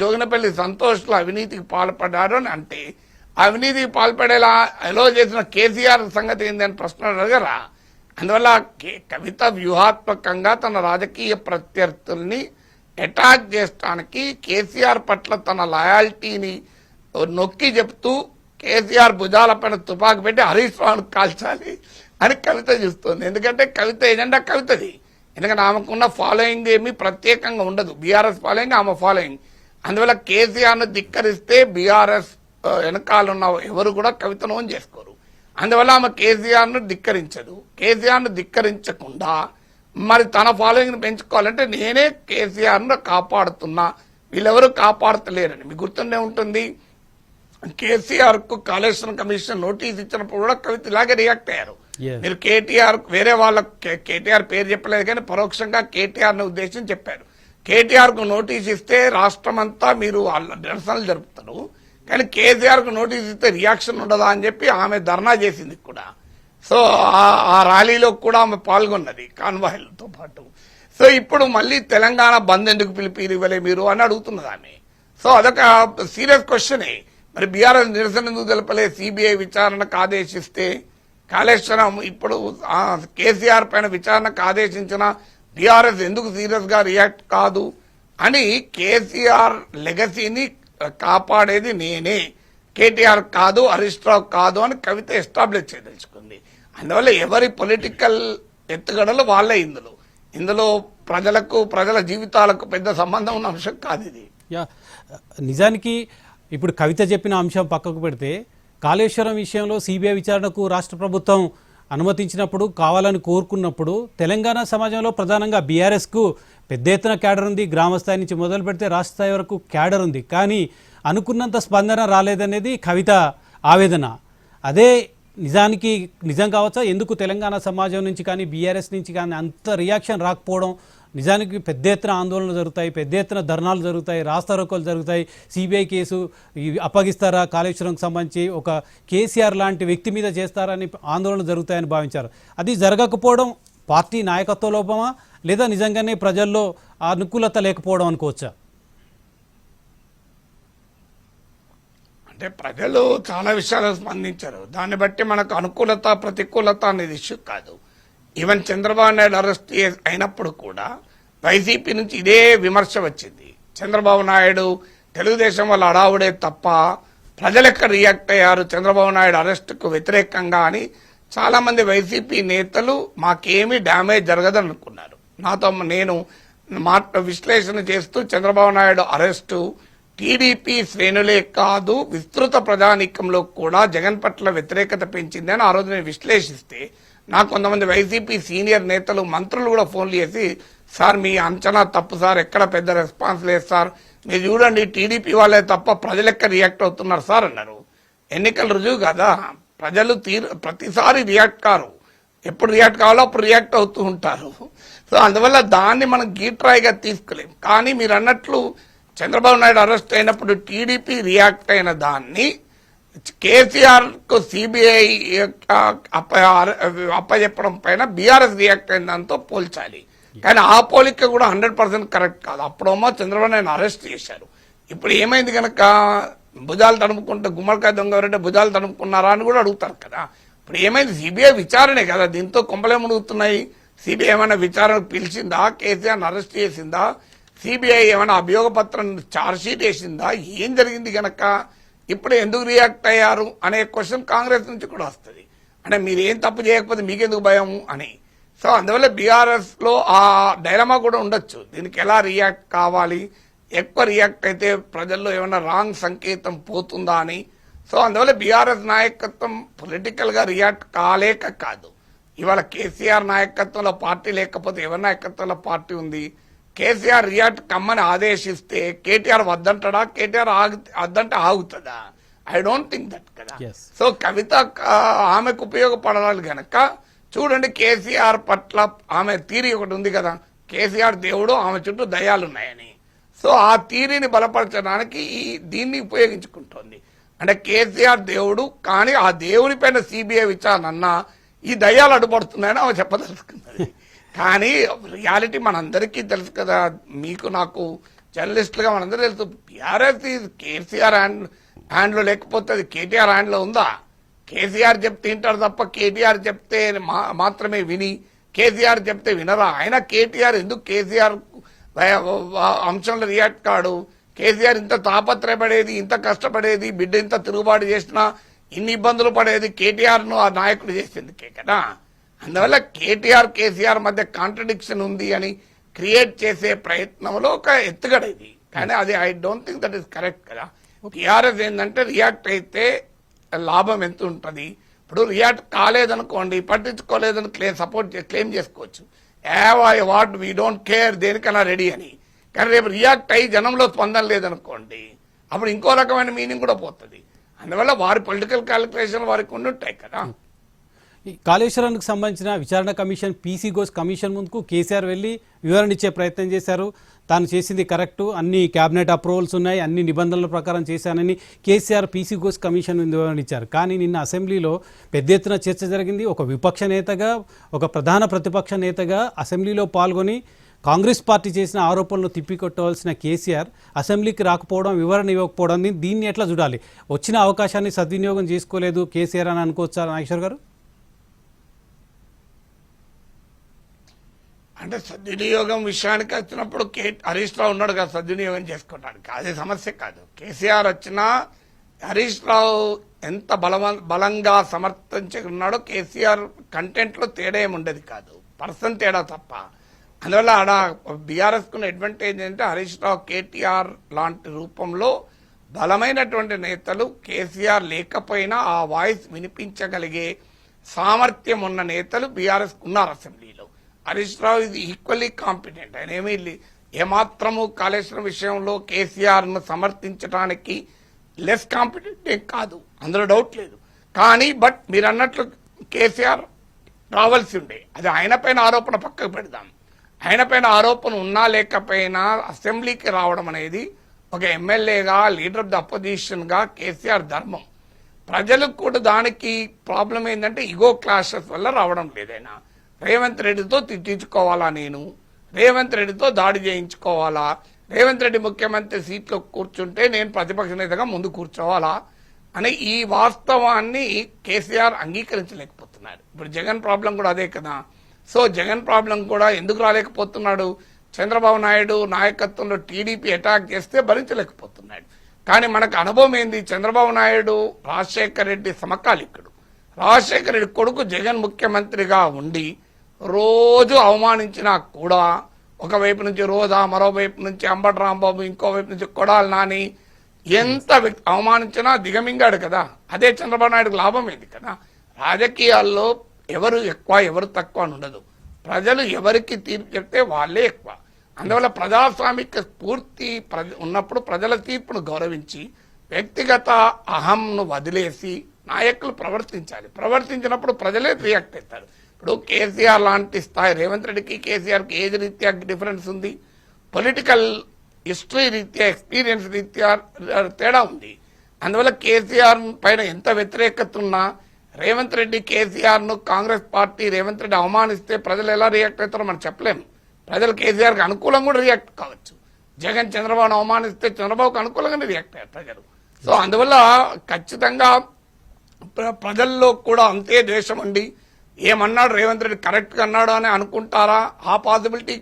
జోగినపల్లి సంతోష్లో అవినీతికి పాల్పడ్డారు అని అంటే అవినీతికి పాల్పడేలా ఎలో చేసిన కేసీఆర్ సంగతి ఏందని ప్రశ్న అడగరా? అందువల్ల కవిత వ్యూహాత్మకంగా తన రాజకీయ ప్రత్యర్థుల్ని అటాక్ చేయడానికి కేసీఆర్ పట్ల తన లాయాలిటీని నొక్కి చెప్తూ కేసీఆర్ భుజాలపైన తుపాకు పెట్టి హరీష్ రావును కాల్చాలి అని కవిత చూస్తుంది. ఎందుకంటే కవిత ఎజెండా కవితది. ఎందుకంటే ఆమెకున్న ఫాలోయింగ్ ఏమీ ప్రత్యేకంగా ఉండదు, బీఆర్ఎస్ ఫాలోయింగ్ ఆమె ఫాలోయింగ్. అందువల్ల కేసీఆర్ను ధిక్కరిస్తే బీఆర్ఎస్ వెనకాలన్న ఎవరు కూడా కవితను ఓన్ చేసుకోరు. అందువల్ల ఆమె కేసీఆర్ను ధిక్కరించదు. కేసీఆర్ను ధిక్కరించకుండా మరి తన ఫాలోయింగ్ను పెంచుకోవాలంటే నేనే కేసీఆర్ను కాపాడుతున్నా, వీళ్ళెవరూ కాపాడతలేరని మీకు గుర్తుండే ఉంటుంది. కేసీఆర్ కు కాళేశ్వరం కమిషన్ నోటీస్ ఇచ్చినప్పుడు కూడా కవిత ఇలాగే రియాక్ట్ అయ్యారు. మీరు కేటీఆర్ వేరే వాళ్ళ కేటీఆర్ పేరు చెప్పలేదు కానీ పరోక్షంగా కేటీఆర్ ని ఉద్దేశించి చెప్పారు. కేటీఆర్ కు నోటీస్ ఇస్తే రాష్ట్రం అంతా మీరు నిరసనలు జరుపుతారు, కానీ కేసీఆర్ కు నోటీస్ ఇస్తే రియాక్షన్ ఉండదా అని చెప్పి ఆమె ధర్నా చేసింది కూడా. సో ఆ ర్యాలీలో కూడా ఆమె పాల్గొన్నది కాన్వాయ్లతో పాటు. సో ఇప్పుడు మళ్ళీ తెలంగాణ బంద్ ఎందుకు పిలిపివ్వలే మీరు అని అడుగుతున్నది ఆమె. సో అదొక సీరియస్ క్వశ్చనే. మరి బీఆర్ఎస్ నిరసన ఎందుకు తెలపలే? సిబిఐ విచారణకు ఆదేశిస్తే కాళేశ్వరం ఇప్పుడు కేసీఆర్ పైన విచారణకు ఆదేశించిన బీఆర్ఎస్ ఎందుకు సీరియస్ గా రియాక్ట్ కాదు అని కేసీఆర్ లెగసీని కాపాడేది నేనే, కేటీఆర్ కాదు, హరీష్ రావు కాదు అని కవిత ఎస్టాబ్లిష్ చేయదలుచుకుంది. అందువల్ల ఎవరి పొలిటికల్ ఎత్తుగడలు వాళ్ళే ఇందులో ప్రజలకు ప్రజల జీవితాలకు పెద్ద సంబంధం ఉన్న అంశం కాదు ఇది. నిజానికి ఇప్పుడు కవిత చెప్పిన అంశం పక్కకు పెడితే కాళేశ్వరం విషయంలో సిబిఐ విచారణకు రాష్ట్ర ప్రభుత్వం అనుమతించినప్పుడు, కావాలని కోరుకున్నప్పుడు తెలంగాణ సమాజంలో ప్రధానంగా బీఆర్ఎస్కు పెద్ద ఎత్తున క్యాడర్ ఉంది. గ్రామ స్థాయి నుంచి మొదలు పెడితే రాష్ట్ర స్థాయి వరకు క్యాడర్ ఉంది. కానీ అనుకున్నంత స్పందన రాలేదనేది కవిత ఆవేదన. అదే నిజానికి నిజం కావచ్చా? ఎందుకు తెలంగాణ సమాజం నుంచి కానీ బీఆర్ఎస్ నుంచి కానీ అంత రియాక్షన్ రాకపోవడం? నిజానికి పెద్ద ఎత్తున ఆందోళనలు జరుగుతాయి, పెద్ద ఎత్తున ధర్నాలు జరుగుతాయి, రాస్తారోకోలు జరుగుతాయి. సిబిఐ కేసు అప్పగిస్తారా, కాళేశ్వరంకి సంబంధించి ఒక కేసీఆర్ లాంటి వ్యక్తి మీద చేస్తారని ఆందోళనలు జరుగుతాయని భావించారు. అది జరగకపోవడం పార్టీ నాయకత్వ లోపమా, లేదా నిజంగానే ప్రజల్లో అనుకూలత లేకపోవడం అనుకోవచ్చా? అంటే ప్రజలు చాలా విషయాలు స్పందించారు. దాన్ని బట్టి మనకు అనుకూలత ప్రతికూలత అనేది ఇష్యూ కాదు. ఈవెన్ చంద్రబాబు నాయుడు అరెస్ట్ అయినప్పుడు కూడా వైసీపీ నుంచి ఇదే విమర్శ వచ్చింది. చంద్రబాబు నాయుడు తెలుగుదేశం వాళ్ళ అడావుడే తప్ప ప్రజలు ఎక్కడ రియాక్ట్ అయ్యారు చంద్రబాబు నాయుడు అరెస్టుకు వ్యతిరేకంగా అని చాలా మంది వైసీపీ నేతలు మాకేమీ డ్యామేజ్ జరగదని అనుకున్నారు. నాతో నేను విశ్లేషణ చేస్తూ చంద్రబాబు నాయుడు అరెస్టు టీడీపీ శ్రేణులే కాదు విస్తృత ప్రజానీకంలో కూడా జగన్ పట్ల వ్యతిరేకత పెంచింది అని ఆ రోజు నేను విశ్లేషిస్తే నాకు కొంతమంది వైసీపీ సీనియర్ నేతలు మంత్రులు కూడా ఫోన్లు చేసి, సార్ మీ అంచనా తప్పు సార్, ఎక్కడ పెద్ద రెస్పాన్స్ లేదు సార్, మీరు చూడండి టీడీపీ వాళ్ళే తప్ప ప్రజలు ఎక్కడ రియాక్ట్ అవుతున్నారు సార్ అన్నారు. ఎన్నికల రుజువు కదా, ప్రజలు ప్రతిసారి రియాక్ట్ కారు, ఎప్పుడు రియాక్ట్ కావాలో అప్పుడు రియాక్ట్ అవుతూ ఉంటారు. సో అందువల్ల దాన్ని మనం గీట్రాయిగా తీసుకోలేం. కానీ మీరు అన్నట్లు చంద్రబాబు నాయుడు అరెస్ట్ అయినప్పుడు టీడీపీ రియాక్ట్ అయిన దాన్ని కేసీఆర్ కు సిబిఐ అప్పచెప్పడం పైన బీఆర్ఎస్ రియాక్ట్ అయిన దాంతో పోల్చాలి. కానీ ఆ పోలిక కూడా 100% కరెక్ట్ కాదు. అప్పుడేమో చంద్రబాబు నాయుడు అరెస్ట్ చేశారు, ఇప్పుడు ఏమైంది కనుక భుజాలు తడుముకుంటే గుమ్మడికాయ దొంగ ఎవరంటే భుజాలు తడుముకున్నారా అని కూడా అడుగుతారు కదా. ఇప్పుడు ఏమైంది? సిబిఐ విచారణే కదా, దీంతో కొంపలే మునుగుతున్నాయి. సిబిఐ ఏమైనా విచారణ పిలిచిందా? కేసీఆర్ అరెస్ట్ చేసిందా? సిబిఐ ఏమైనా అభియోగ పత్రం ఛార్జ్షీట్ వేసిందా? ఏం జరిగింది గనక ఇప్పుడు ఎందుకు రియాక్ట్ అయ్యారు అనే క్వశ్చన్ కాంగ్రెస్ నుంచి కూడా వస్తుంది. అంటే మీరు ఏం తప్పు చేయకపోతే మీకెందుకు భయం అని. సో అందువల్ల బీఆర్ఎస్ లో ఆ డైలమా కూడా ఉండొచ్చు, దీనికి ఎలా రియాక్ట్ కావాలి, ఎక్కువ రియాక్ట్ అయితే ప్రజల్లో ఏమైనా రాంగ్ సంకేతం పోతుందా అని. సో అందువల్ల బీఆర్ఎస్ నాయకత్వం పొలిటికల్ గా రియాక్ట్ కాలేక కాదు, ఇవాళ కేసీఆర్ నాయకత్వంలో పార్టీ లేకపోతే ఎవరి నాయకత్వంలో పార్టీ ఉంది? కేసీఆర్ రియాక్ట్ కమ్మని ఆదేశిస్తే కేటీఆర్ వద్దంటాడా? కేటీఆర్ వద్దంటే ఆగుతుందా? ఐ డోంట్ థింక్ దట్ కదా. సో కవిత ఆమెకు ఉపయోగపడాలి గనక చూడండి, కేసీఆర్ పట్ల ఆమె థియరీ ఒకటి ఉంది కదా, కేసీఆర్ దేవుడు, ఆమె చుట్టూ దయ్యాలున్నాయని. సో ఆ థీరీని బలపరచడానికి దీన్ని ఉపయోగించుకుంటోంది. అంటే కేసీఆర్ దేవుడు, కానీ ఆ దేవుని పైన సిబిఐ విచారణ అన్నా ఈ దయ్యాలు అడ్డుపడుతున్నాయని ఆమె చెప్పదలుచుకున్నది. కానీ రియాలిటీ మనందరికీ తెలుసు కదా, మీకు నాకు జర్నలిస్టులుగా మనందరూ తెలుసు. బీఆర్ఎస్ కేసీఆర్ హ్యాండ్లో లేకపోతే అది కేటీఆర్ హ్యాండ్లో ఉందా? కేసీఆర్ చెప్తే వింటారు తప్ప కేటీఆర్ చెప్తే మాత్రమే విని కేసీఆర్ చెప్తే వినరా? ఆయన కేటీఆర్ ఎందుకు కేసీఆర్ అంశంలో రియాక్ట్ కాడు? కేసీఆర్ ఇంత తాపత్రయపడేది, ఇంత కష్టపడేది, బిడ్డ ఇంత తిరుగుబాటు చేసినా ఇన్ని ఇబ్బందులు పడేది కేటీఆర్ ను ఆ నాయకుడు చేసేందుకే కదా. అందువల్ల కేటీఆర్ కేసీఆర్ మధ్య కాంట్రడిక్షన్ ఉంది అని క్రియేట్ చేసే ప్రయత్నంలో ఒక ఎత్తుగడ ఇది. కానీ అది I don't think that is correct కదా. టీఆర్ఎస్ ఏంటంటే రియాక్ట్ అయితే లాభం ఎంత ఉంటుంది. ఇప్పుడు రియాక్ట్ కాలేదనుకోండి, పట్టించుకోలేదని క్లెయిమ్ చేసుకోవచ్చు. వాట్ వీ డోంట్ కేర్, దేనికన్నా రెడీ అని. కానీ రేపు రియాక్ట్ అయ్యి జనంలో స్పందన లేదనుకోండి, అప్పుడు ఇంకో రకమైన మీనింగ్ కూడా పోతుంది. అందువల్ల వారి పొలిటికల్ క్యాలిక్యులేషన్ వారికి ఉండి ఉంటాయి కదా. ఈ కాళేశ్వరానికి సంబంధించిన విచారణ కమిషన్, పీసీ ఘోష్ కమిషన్ ముందుకు కేసీఆర్ వెళ్ళి వివరణ ఇచ్చే ప్రయత్నం చేశారు. తాను చేసింది కరెక్టు, అన్ని క్యాబినెట్ అప్రూవల్స్ ఉన్నాయి, అన్ని నిబంధనల ప్రకారం చేశానని కేసీఆర్ పీసీ ఘోష్ కమిషన్ ముందు వివరణ ఇచ్చారు. కానీ నిన్న అసెంబ్లీలో పెద్ద ఎత్తున చర్చ జరిగింది. ఒక విపక్ష నేతగా, ఒక ప్రధాన ప్రతిపక్ష నేతగా అసెంబ్లీలో పాల్గొని కాంగ్రెస్ పార్టీ చేసిన ఆరోపణలు తిప్పికొట్టవలసిన కేసీఆర్ అసెంబ్లీకి రాకపోవడం, వివరణ ఇవ్వకపోవడం, దీన్ని ఎట్లా చూడాలి? వచ్చిన అవకాశాన్ని సద్వినియోగం చేసుకోలేదు కేసీఆర్ అని అనుకోవచ్చా నాగేశ్వర్ గారు? అంటే సద్వినియోగం విషయానికి వచ్చినప్పుడు హరీష్ రావు ఉన్నాడు కదా సద్వినియోగం చేసుకోవడానికి, అది సమస్య కాదు. కేసీఆర్ వచ్చినా హరీష్ రావు ఎంత బలంగా సమర్థించుకున్నాడో కేసీఆర్ కంటెంట్ లో తేడా ఏమి ఉండేది కాదు, పర్సన్ తేడా తప్ప. అందువల్ల ఆడ బీఆర్ఎస్ కున్న అడ్వాంటేజ్ ఏంటంటే హరీష్ రావు, కేటీఆర్ లాంటి రూపంలో బలమైనటువంటి నేతలు కేసీఆర్ లేకపోయినా ఆ వాయిస్ వినిపించగలిగే సామర్థ్యం ఉన్న నేతలు బీఆర్ఎస్ ఉన్నారు అసెంబ్లీలో. హరీష్ రావు ఇది ఈక్వల్లీ కాంపిటెంట్. ఆయన ఏమీ ఏమాత్రము కాళేశ్వరం విషయంలో కేసీఆర్ ను సమర్థించడానికి లెస్ కాంపిటెంట్ ఏం కాదు, అందులో డౌట్ లేదు. కానీ బట్ మీరు అన్నట్లు కేసీఆర్ రావాల్సి ఉండే, అది ఆయన పైన ఆరోపణ పక్కకు పెడదాం. ఆయన పైన ఆరోపణ ఉన్నా లేకపోయినా అసెంబ్లీకి రావడం అనేది ఒక ఎమ్మెల్యేగా, లీడర్ ఆఫ్ ద అపోజిషన్ గా కేసీఆర్ ధర్మం. ప్రజలకు కూడా దానికి ప్రాబ్లం ఏంటంటే ఇగో క్లాషెస్ వల్ల రావడం లేదైనా. రేవంత్ రెడ్డితో తిట్టించుకోవాలా, నేను రేవంత్ రెడ్డితో దాడి చేయించుకోవాలా, రేవంత్ రెడ్డి ముఖ్యమంత్రి సీట్లో కూర్చుంటే నేను ప్రతిపక్ష నేతగా ముందు కూర్చోవాలా అనే ఈ వాస్తవాన్ని కేసీఆర్ అంగీకరించలేకపోతున్నాడు. ఇప్పుడు జగన్ ప్రాబ్లం కూడా అదే కదా. సో జగన్ ప్రాబ్లం కూడా ఎందుకు రాలేకపోతున్నాడు? చంద్రబాబు నాయుడు నాయకత్వంలో టీడీపీ అటాక్ చేస్తే భరించలేకపోతున్నాడు. కానీ మనకు అనుభవం ఏంది? చంద్రబాబు నాయుడు రాజశేఖర్ రెడ్డి సమకాలికుడు. రాజశేఖర రెడ్డి కొడుకు జగన్ ముఖ్యమంత్రిగా ఉండి రోజు అవమానించినా కూడా ఒకవైపు నుంచి రోజా, మరోవైపు నుంచి అంబటి రాంబాబు, ఇంకోవైపు నుంచి కొడాలి నాని, ఎంత అవమానించినా దిగమింగాడు కదా. అదే చంద్రబాబు నాయుడుకు లాభం ఏంది కదా. రాజకీయాల్లో ఎవరు ఎక్కువ ఎవరు తక్కువ అని ఉండదు. ప్రజలు ఎవరికి తీర్పు చెప్తే వాళ్ళే ఎక్కువ. అందువల్ల ప్రజాస్వామిక స్ఫూర్తి ఉన్నప్పుడు ప్రజల తీర్పును గౌరవించి వ్యక్తిగత అహంను వదిలేసి నాయకులు ప్రవర్తించాలి. ప్రవర్తించినప్పుడు ప్రజలే రియాక్ట్ అవుతారు. ఇప్పుడు కేసీఆర్ లాంటి స్థాయి, రేవంత్ రెడ్డికి కేసీఆర్కి ఏజ్ రీత్యా డిఫరెన్స్ ఉంది, పొలిటికల్ హిస్టరీ రీత్యా, ఎక్స్పీరియన్స్ రీత్యా తేడా ఉంది. అందువల్ల కేసీఆర్ పైన ఎంత వ్యతిరేకత ఉన్నా రేవంత్ రెడ్డి కేసీఆర్ ను, కాంగ్రెస్ పార్టీ రేవంత్ రెడ్డి అవమానిస్తే ప్రజలు ఎలా రియాక్ట్ అవుతారో మనం చెప్పలేము. ప్రజలు కేసీఆర్కి అనుకూలంగా కూడా రియాక్ట్ కావచ్చు. జగన్ చంద్రబాబును అవమానిస్తే చంద్రబాబుకు అనుకూలంగానే రియాక్ట్ అయ్యారు ప్రజలు. సో అందువల్ల ఖచ్చితంగా ప్రజల్లో కూడా అంతే ద్వేషం ఉండి ఏమన్నాడు రేవంత్ రెడ్డి కరెక్ట్ గా అన్నాడు అని అనుకుంటారా? ఆ పాసిబిలిటీ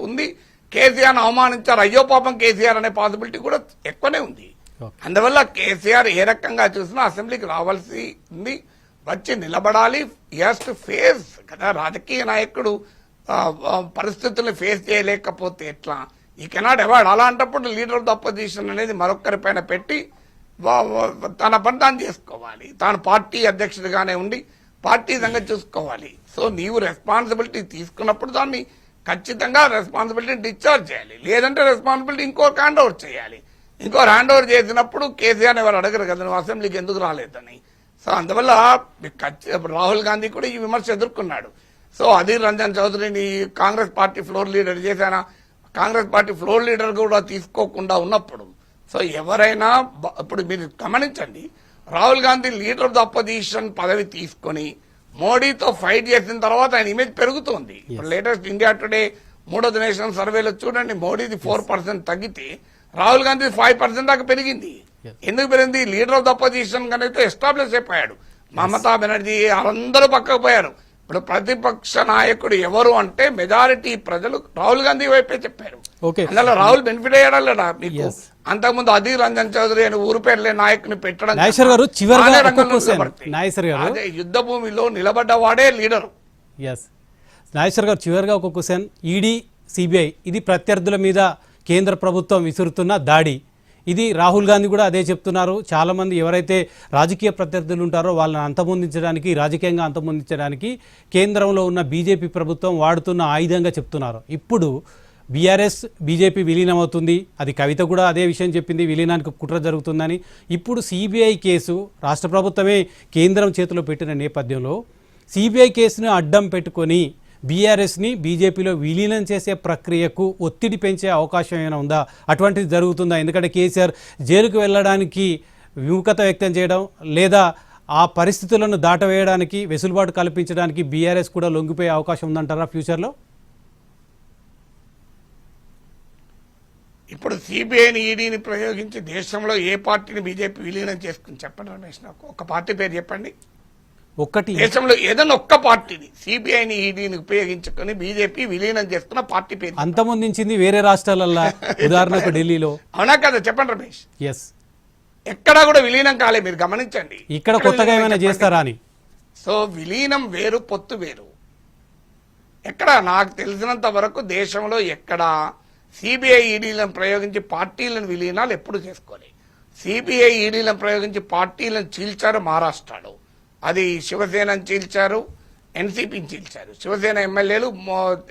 ఉంది. కేసీఆర్ అవమానించారు, అయ్యో పాపం కేసీఆర్ అనే పాసిబిలిటీ కూడా ఎక్కువనే ఉంది. అందువల్ల కేసీఆర్ ఏ రకంగా చూసినా అసెంబ్లీకి రావాల్సి ఉంది, వచ్చి నిలబడాలి. హి టు ఫేస్ కదా. రాజకీయ నాయకుడు పరిస్థితుల్ని ఫేస్ చేయలేకపోతే ఎట్లా? ఈ కెనాట్ అవాయిడ్. అలాంటప్పుడు లీడర్ ఆఫ్ ద అపోజిషన్ అనేది మరొకరి పైన పెట్టి తన పని తాను చేసుకోవాలి. తాను పార్టీ అధ్యక్షుడిగానే ఉండి పార్టీ సంగతి చూసుకోవాలి. సో నీవు రెస్పాన్సిబిలిటీ తీసుకున్నప్పుడు దాన్ని ఖచ్చితంగా రెస్పాన్సిబిలిటీ డిశ్చార్జ్ చేయాలి. లేదంటే రెస్పాన్సిబిలిటీ ఇంకోటి హ్యాండ్ ఓవర్ చేయాలి. ఇంకోటి హ్యాండ్ ఓవర్ చేసినప్పుడు కేసీఆర్ ఎవరు అడగరు కదా నువ్వు అసెంబ్లీకి ఎందుకు రాలేదని. సో అందువల్ల రాహుల్ గాంధీ కూడా ఈ విమర్శ ఎదుర్కొన్నాడు. సో అధీర్ రంజన్ చౌదరిని కాంగ్రెస్ పార్టీ ఫ్లోర్ లీడర్ చేశానా? కాంగ్రెస్ పార్టీ ఫ్లోర్ లీడర్ కూడా తీసుకోకుండా ఉన్నప్పుడు సో ఎవరైనా ఇప్పుడు మీరు గమనించండి, Rahul Gandhi leader of the opposition పదవి తీసుకొని మోడీతో ఫైట్ చేసిన తర్వాత ఆయన ఇమేజ్ పెరుగుతోంది. ఇప్పుడు లేటెస్ట్ ఇండియా టుడే మూడో నేషనల్ సర్వేలో చూడండి, మోడీది 4% తగ్గితే రాహుల్ గాంధీ 5% దాకా పెరిగింది. ఎందుకు పెరిగింది? లీడర్ ఆఫ్ ద అపోజిషన్ కనుక ఎస్టాబ్లిష్ అయిపోయాడు. మమతా బెనర్జీ అందరూ పక్కకు పోయారు. ఇప్పుడు ప్రతిపక్ష నాయకుడు ఎవరు అంటే మెజారిటీ ప్రజలు రాహుల్ గాంధీ వైపే చెప్పారు. అందులో రాహుల్ బెనిఫిట్ అయ్యాడా మీకు? అంతకుముందు అధీర్ రంజన్ చౌదరి అని ఊరు పేర్లే నాయకుని పెట్టడం, అదే యుద్ధ భూమిలో నిలబడ్డ వాడే లీడరు. నాగేశ్వర్ గారు, చివరిగా ఒక క్వశ్చన్. ఈడీ, సిబిఐ ఇది ప్రత్యర్థుల మీద కేంద్ర ప్రభుత్వం విసురుతున్న దాడి. ఇది రాహుల్ గాంధీ కూడా అదే చెప్తున్నారు. చాలామంది ఎవరైతే రాజకీయ ప్రత్యర్థులు ఉంటారో వాళ్ళని అంతమొందించడానికి, రాజకీయంగా అంతమొందించడానికి కేంద్రంలో ఉన్న బీజేపీ ప్రభుత్వం వాడుతున్న ఆయుధంగా చెప్తున్నారు. ఇప్పుడు బీఆర్ఎస్ బీజేపీ విలీనమవుతుంది. అది కవిత కూడా అదే విషయం చెప్పింది, విలీనానికి కుట్ర జరుగుతుందని. ఇప్పుడు సిబిఐ కేసు రాష్ట్ర ప్రభుత్వమే కేంద్రం చేతిలో పెట్టిన నేపథ్యంలో సిబిఐ కేసును అడ్డం పెట్టుకొని బీఆర్ఎస్ని బీజేపీలో విలీనం చేసే ప్రక్రియకు ఒత్తిడి పెంచే అవకాశం ఏమైనా ఉందా? అటువంటిది జరుగుతుందా? ఎందుకంటే కేసీఆర్ జైలుకు వెళ్ళడానికి విముఖత వ్యక్తం చేయడం, లేదా ఆ పరిస్థితులను దాటవేయడానికి, వెసులుబాటు కల్పించడానికి బీఆర్ఎస్ కూడా లొంగిపోయే అవకాశం ఉందంటారా ఫ్యూచర్లో? ఇప్పుడు సిబిఐని, ఈడీని ప్రయోగించి దేశంలో ఏ పార్టీని బీజేపీ విలీనం చేసుకుని చెప్పండి రమేష్. నాకు ఒక పార్టీ పేరు చెప్పండి. ఒక్కటి దేశంలో ఏదైనా ఒక్క పార్టీని సిబిఐని, ఈడీని ఉపయోగించుకొని బీజేపీ విలీనం చేసుకున్న పార్టీ పేరు అంతమొందించింది వేరే రాష్ట్రాలలో, ఉదాహరణకు ఢిల్లీలో. అవునా కదా? చెప్పండి రమేష్. ఎస్, ఎక్కడా కూడా విలీనం కాలే. మీరు గమనించండి, ఇక్కడ కొత్తగా ఏమైనా చేస్తారా అని. సో విలీనం వేరు, పొత్తు వేరు. ఎక్కడ నాకు తెలిసినంత వరకు దేశంలో ఎక్కడ సిబిఐ, ఈడీలను ప్రయోగించి పార్టీలను విలీనాలు ఎప్పుడు చేసుకోవాలి. సిబిఐ, ఈడీలను ప్రయోగించి పార్టీలను చీల్చారు మహారాష్ట్రలో. అది శివసేనని చీల్చారు, ఎన్సీపీని చీల్చారు. శివసేన ఎమ్మెల్యేలు,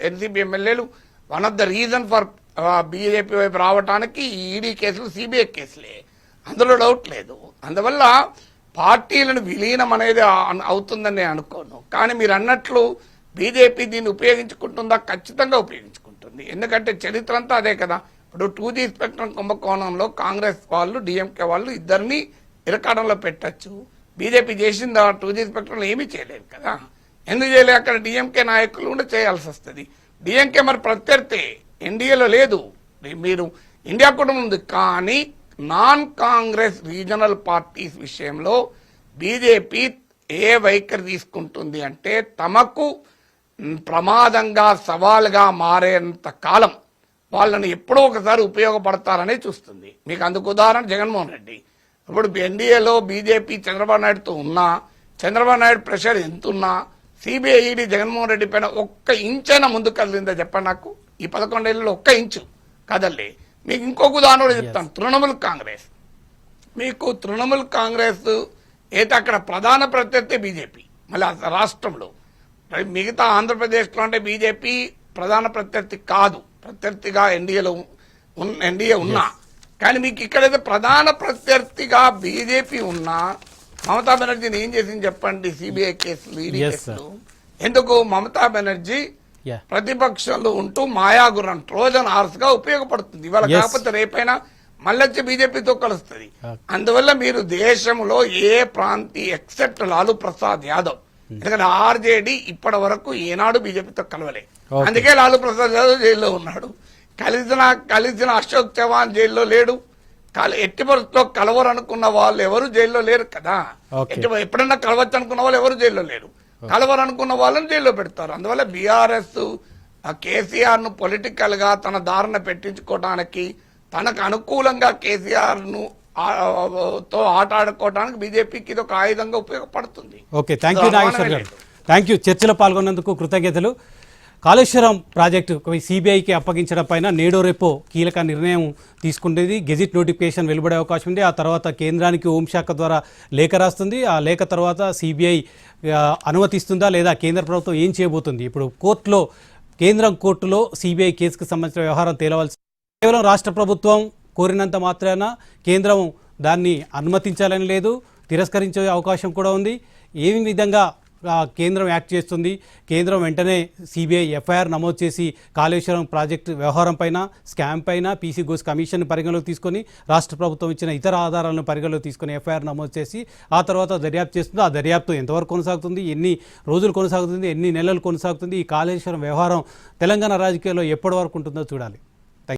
ఎన్సీపీ ఎమ్మెల్యేలు one of the reason for BJP వైపు రావడానికి ఈడీ కేసులు, సిబిఐ కేసులే, అందులో డౌట్ లేదు. అందువల్ల పార్టీలను విలీనం అనేది అవుతుందని నేను అనుకోను. కానీ మీరు అన్నట్లు బీజేపీ దీన్ని ఉపయోగించుకుంటుందా? ఖచ్చితంగా ఉపయోగించుకుంటుంది. ఎందుకంటే చరిత్ర అంతా అదే కదా. ఇప్పుడు 2G స్పెక్ట్రమ్ కుంభకోణంలో కాంగ్రెస్ వాళ్ళు, డిఎంకే వాళ్ళు ఇద్దరిని ఇరకాడంలో పెట్టచ్చు. బీజేపీ చేసింది 2G స్పెక్ట్రంలో ఏమీ చేయలేదు కదా. ఎందుకు చేయలేదు? అక్కడ డిఎంకే నాయకులు కూడా చేయాల్సి వస్తుంది. డిఎంకే మరి ప్రత్యర్థి ఎన్డీఏలో లేదు. మీరు ఇండియా కూడా ఉంది. కానీ నాన్ కాంగ్రెస్ రీజనల్ పార్టీస్ విషయంలో బీజేపీ ఏ వైఖరి తీసుకుంటుంది అంటే తమకు ప్రమాదంగా, సవాల్గా మారేంత కాలం వాళ్ళని ఎప్పుడో ఒకసారి ఉపయోగపడతారనే చూస్తుంది. మీకు అందుకు ఉదాహరణ జగన్మోహన్ రెడ్డి. ఇప్పుడు ఎన్డీఏలో బీజేపీ చంద్రబాబు నాయుడుతో ఉన్నా, చంద్రబాబు నాయుడు ప్రెషర్ ఎంతున్నా, సిబిఐ, ఈడీ జగన్మోహన్ రెడ్డి పైన ఒక్క ఇంచైనా ముందుకు కదిలిందా చెప్పండి నాకు? ఈ 11 ఏళ్ళలో ఒక్క ఇంచు కదలే. మీకు ఇంకొక ఉదాహరణ కూడా చెప్తాను. తృణమూల్ కాంగ్రెస్. మీకు తృణమూల్ కాంగ్రెస్ అయితే అక్కడ ప్రధాన ప్రత్యర్థి బీజేపీ. మళ్ళీ రాష్ట్రంలో మిగతా ఆంధ్రప్రదేశ్లో అంటే బీజేపీ ప్రధాన ప్రత్యర్థి కాదు, ప్రత్యర్థిగా ఎన్డీఏ ఉన్నా. కానీ మీకు ఇక్కడైతే ప్రధాన ప్రత్యర్థిగా బీజేపీ ఉన్నా మమతా బెనర్జీని ఏం చేసింది చెప్పండి? సిబిఐ కేసులు, ఈడీ కేసులు. ఎందుకు? మమతా బెనర్జీ ప్రతిపక్షంలో ఉంటూ మాయాగుర్రం, ట్రోజన్ హార్స్ గా ఉపయోగపడుతుంది. ఇవాళ కాకపోతే రేపైనా మళ్ళొచ్చి బీజేపీతో కలుస్తుంది. అందువల్ల మీరు దేశంలో ఏ ప్రాంతీ ఎక్సెప్ట్ లాలూ ప్రసాద్ యాదవ్, ఎందుకంటే ఆర్జేడీ ఇప్పటి వరకు ఏనాడు బీజేపీతో కలవలే. అందుకే లాలూ ప్రసాద్ యాదవ్ జైల్లో ఉన్నాడు. కలిసిన అశోక్ చవాన్ జైల్లో లేడు. ఎట్టి పరిస్థితుల్లో కలవరు అనుకున్న వాళ్ళు ఎవరు జైల్లో లేరు కదా. ఎప్పుడన్నా కలవచ్చు అనుకున్న వాళ్ళు ఎవరు జైల్లో లేరు. కలవరు అనుకున్న వాళ్ళని జైల్లో పెడతారు. అందువల్ల బీఆర్ఎస్ కేసీఆర్ ను పొలిటికల్ గా తన దారిన పెట్టించుకోవడానికి, తనకు అనుకూలంగా కేసీఆర్ ను తో ఆట ఆడుకోవడానికి బీజేపీకి ఇది ఒక ఆయుధంగా ఉపయోగపడుతుంది. ఓకే, థ్యాంక్ యూ నాగేశ్వర్ గారు. Thank you. చర్చలో పాల్గొన్నందుకు కృతజ్ఞతలు. కాళేశ్వరం ప్రాజెక్టు సిబిఐకి అప్పగించడం పైన నేడో రేపో కీలక నిర్ణయం తీసుకుంటేది. గెజిట్ నోటిఫికేషన్ వెలువడే అవకాశం ఉంది. ఆ తర్వాత కేంద్రానికి హోంశాఖ ద్వారా లేఖ రాస్తుంది. ఆ లేఖ తర్వాత సిబిఐ అనుమతిస్తుందా లేదా, కేంద్ర ప్రభుత్వం ఏం చేయబోతుంది? ఇప్పుడు కేంద్రం కోర్టులో సిబిఐ కేసుకు సంబంధించిన వ్యవహారం తేలవలసి, కేవలం రాష్ట్ర ప్రభుత్వం కోరినంత మాత్రాన కేంద్రం దాన్ని అనుమతించాలని లేదు, తిరస్కరించే అవకాశం కూడా ఉంది. ఏ విధంగా కేంద్రం యాక్ట్ చేస్తుంది. కేంద్రం వెంటనే సిబిఐ ఎఫ్ఐఆర్ నమోదు చేసి కాళేశ్వరం ప్రాజెక్టు వ్యవహారం పైన, స్కామ్ పైన పీసీ ఘోష్ కమిషన్ పరిగణలోకి తీసుకొని రాష్ట్ర ప్రభుత్వం ఇచ్చిన ఇతర ఆధారాలను పరిగణలోకి తీసుకొని ఎఫ్ఐఆర్ నమోదు చేసి ఆ తర్వాత దర్యాప్తు చేస్తుంది. ఆ దర్యాప్తు ఎంతవరకు కొనసాగుతుంది, ఎన్ని రోజులు కొనసాగుతుంది, ఎన్ని నెలలు కొనసాగుతుంది, ఈ కాళేశ్వరం వ్యవహారం తెలంగాణ రాజకీయాల్లో ఎప్పటి వరకు ఉంటుందో చూడాలి.